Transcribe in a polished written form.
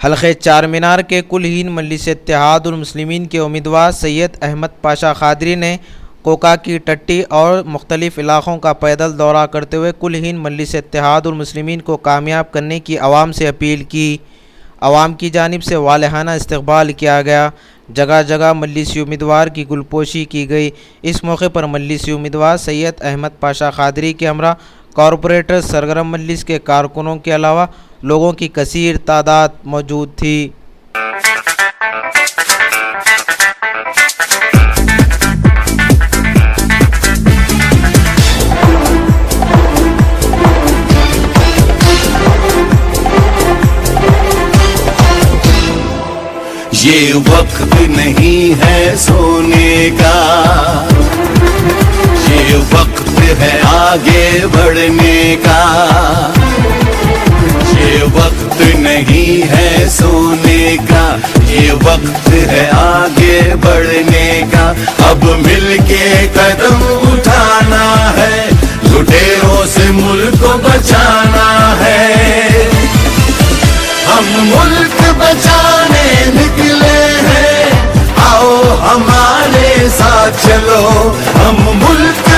हल्क़े चारमीनार के कुल-हिंद मजलिस इत्तेहादुल मुस्लिमीन के उम्मीदवार सैयद अहमद पाशा क़ादरी ने कोका की टट्टी और मुख्तलिफ़ इलाक़ों का पैदल दौरा करते हुए कुल-हिंद मजलिस इत्तेहादुल मुस्लिमीन को कामयाब करने की आवाम से अपील की। आवाम की जानिब से वालहाना इस्तक़बाल किया गया। जगह जगह मजलिसी उम्मीदवार की गुलपोशी की गई। इस मौके पर मजलिसी उम्मीदवार सैयद अहमद पाशा क़ादरी के हमरा कॉरपोरेटर सरगर्म मजलिस के कारकुनों के अलावा लोगों की कसीर तादाद मौजूद थी। ये वक्त नहीं है सोने का, ये वक्त है आगे बढ़ने का। ये वक्त नहीं है सोने का, ये वक्त है आगे बढ़ने का। अब मिलके कदम उठाना है, लुटेरों से मुल्क को बचाना है। हम मुल्क बचाने निकले हैं, आओ हमारे साथ चलो। हम मुल्क